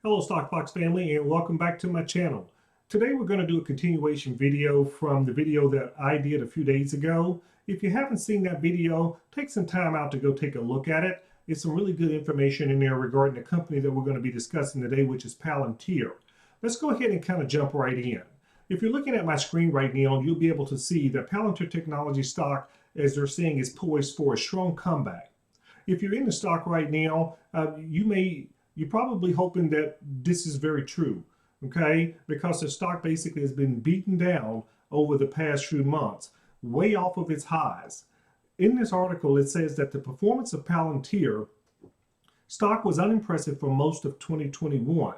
Hello Stockbox family, and welcome back to my channel. Today we're going to do a continuation video from the video that I did a few days ago. If you haven't seen that video, take some time out to go take a look at it. It's some really good information in there regarding the company that we're going to be discussing today, which is Palantir. Let's go ahead and kind of jump right in. If you're looking at my screen right now, you'll be able to see that Palantir Technology stock, as they're saying, is poised for a strong comeback. If you're in the stock right now, you're probably hoping that this is very true, okay? Because the stock basically has been beaten down over the past few months, way off of its highs. In this article, it says that the performance of Palantir stock was unimpressive for most of 2021,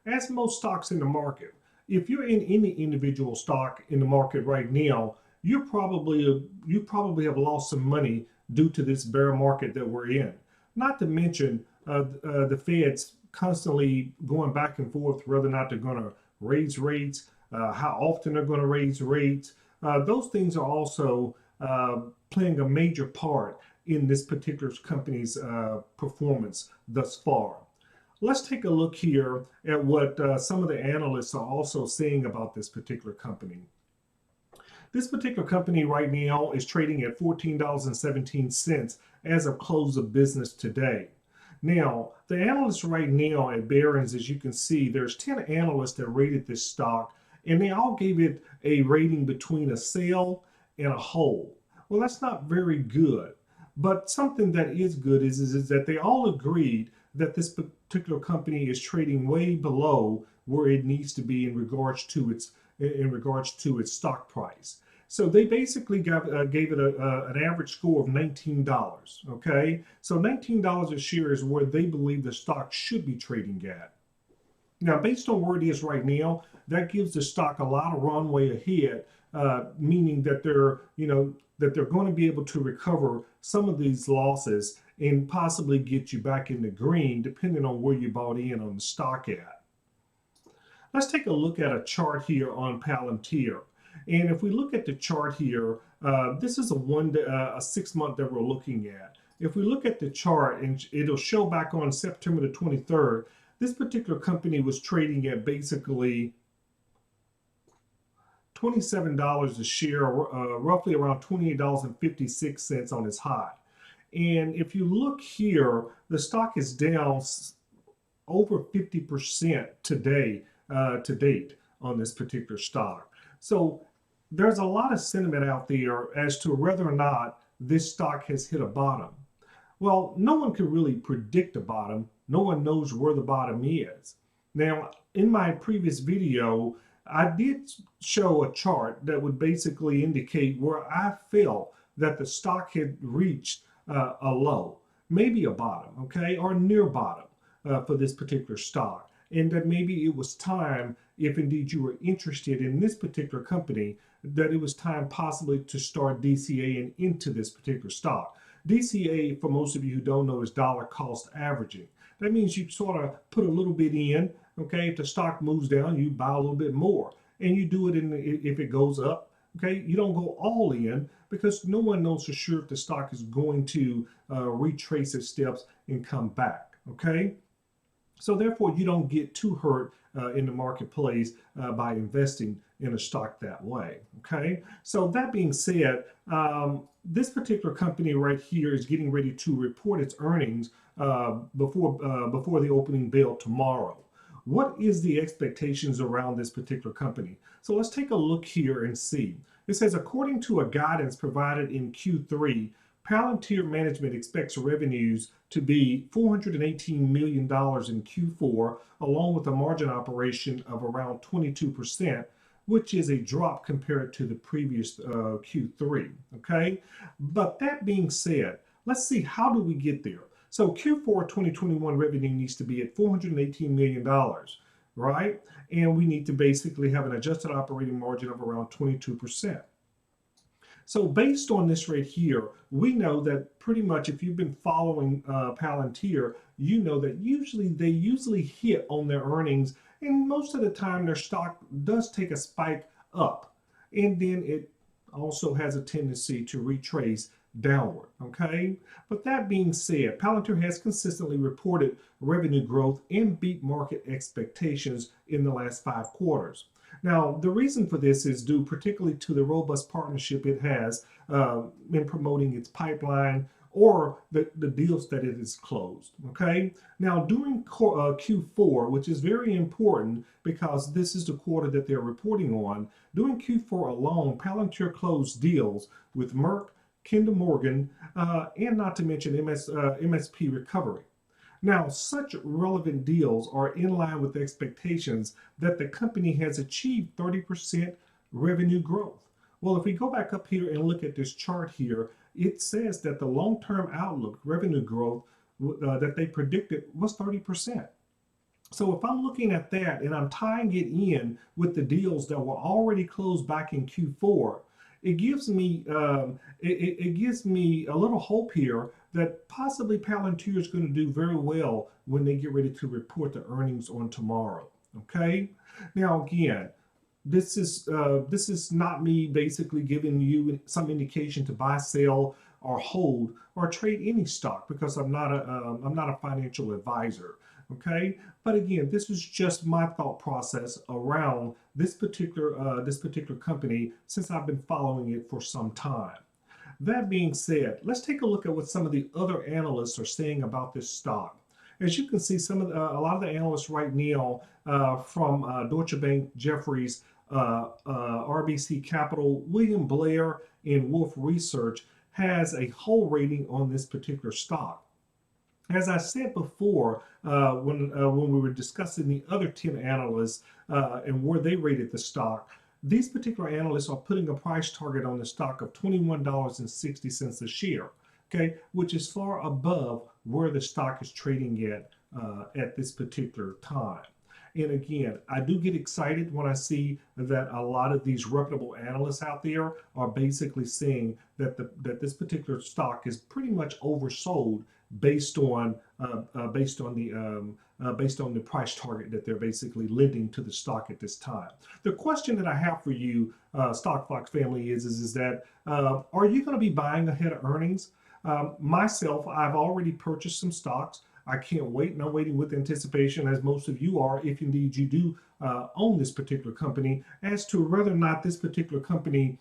as most stocks in the market. If you're in any individual stock in the market right now, you probably have lost some money due to this bear market that we're in. Not to mention the Fed's constantly going back and forth whether or not they're going to raise rates, how often they're going to raise rates. Those things are also playing a major part in this particular company's performance thus far. Let's take a look here at what some of the analysts are also saying about this particular company. This particular company right now is trading at $14.17 as of close of business today. Now, the analysts right now at Barron's, as you can see, there's 10 analysts that rated this stock, and they all gave it a rating between a sell and a hold. Well, that's not very good. But something that is good is that they all agreed that this particular company is trading way below where it needs to be in regards to its stock price. So they basically gave it an average score of $19. Okay, so $19 a share is where they believe the stock should be trading at. Now, based on where it is right now, that gives the stock a lot of runway ahead, meaning that they're going to be able to recover some of these losses and possibly get you back in the green, depending on where you bought in on the stock at. Let's take a look at a chart here on Palantir. And if we look at the chart here, this is a 6 month that we're looking at. If we look at the chart, and it'll show back on September the 23rd, this particular company was trading at basically $27 a share, roughly around $28.56 on its high. And if you look here, the stock is down over 50% today to date on this particular stock. So there's a lot of sentiment out there as to whether or not this stock has hit a bottom. Well, no one can really predict a bottom. No one knows where the bottom is. Now, in my previous video, I did show a chart that would basically indicate where I felt that the stock had reached a low, maybe a bottom, okay, or near bottom for this particular stock. And that maybe it was time, if indeed you were interested in this particular company, that it was time possibly to start DCAing into this particular stock. DCA, for most of you who don't know, is dollar cost averaging. That means you sort of put a little bit in, okay? If the stock moves down, you buy a little bit more. And you do it if it goes up, okay? You don't go all in because no one knows for sure if the stock is going to retrace its steps and come back, okay? So therefore, you don't get too hurt in the marketplace by investing in a stock that way, okay? So that being said, this particular company right here is getting ready to report its earnings before the opening bell tomorrow. What is the expectations around this particular company? So let's take a look here and see. It says, according to a guidance provided in Q3, Palantir management expects revenues to be $418 million in Q4, along with a margin operation of around 22%, which is a drop compared to the previous Q3, okay? But that being said, let's see, how do we get there? So Q4 2021 revenue needs to be at $418 million, right? And we need to basically have an adjusted operating margin of around 22%. So based on this right here, we know that pretty much if you've been following Palantir, you know that they usually hit on their earnings, and most of the time their stock does take a spike up, and then it also has a tendency to retrace downward, okay? But that being said, Palantir has consistently reported revenue growth and beat market expectations in the last 5 quarters. Now, the reason for this is due particularly to the robust partnership it has in promoting its pipeline or the deals that it has closed, okay? Now, during Q4, which is very important because this is the quarter that they're reporting on, during Q4 alone, Palantir closed deals with Merck, Kinder Morgan, and not to mention MSP Recovery. Now, such relevant deals are in line with expectations that the company has achieved 30% revenue growth. Well, if we go back up here and look at this chart here, it says that the long-term outlook revenue growth that they predicted was 30%. So if I'm looking at that and I'm tying it in with the deals that were already closed back in Q4, it gives me it gives me a little hope here that possibly Palantir is going to do very well when they get ready to report the earnings on tomorrow. Okay. Now again, this is not me basically giving you some indication to buy, sell, or hold or trade any stock because I'm not a financial advisor. Okay, but again, this is just my thought process around this particular company since I've been following it for some time. That being said, let's take a look at what some of the other analysts are saying about this stock. As you can see, a lot of the analysts right now from Deutsche Bank, Jefferies, RBC Capital, William Blair, and Wolf Research has a hold rating on this particular stock. As I said before, when we were discussing the other 10 analysts and where they rated the stock, these particular analysts are putting a price target on the stock of $21.60 a share, okay, which is far above where the stock is trading at this particular time. And again, I do get excited when I see that a lot of these reputable analysts out there are basically saying that this particular stock is pretty much oversold based on the price target that they're basically lending to the stock at this time. The question that I have for you, Stock Fox family, is that are you going to be buying ahead of earnings? Myself, I've already purchased some stocks. I can't wait, and I'm waiting with anticipation, as most of you are, if indeed you do own this particular company, as to whether or not this particular company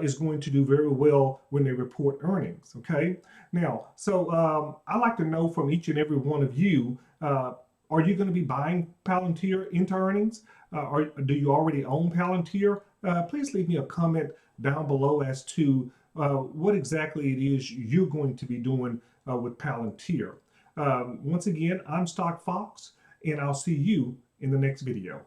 is going to do very well when they report earnings. Okay. Now, so I'd like to know from each and every one of you, are you going to be buying Palantir into earnings? Or do you already own Palantir? Please leave me a comment down below as to what exactly it is you're going to be doing with Palantir. Once again, I'm Stock Fox, and I'll see you in the next video.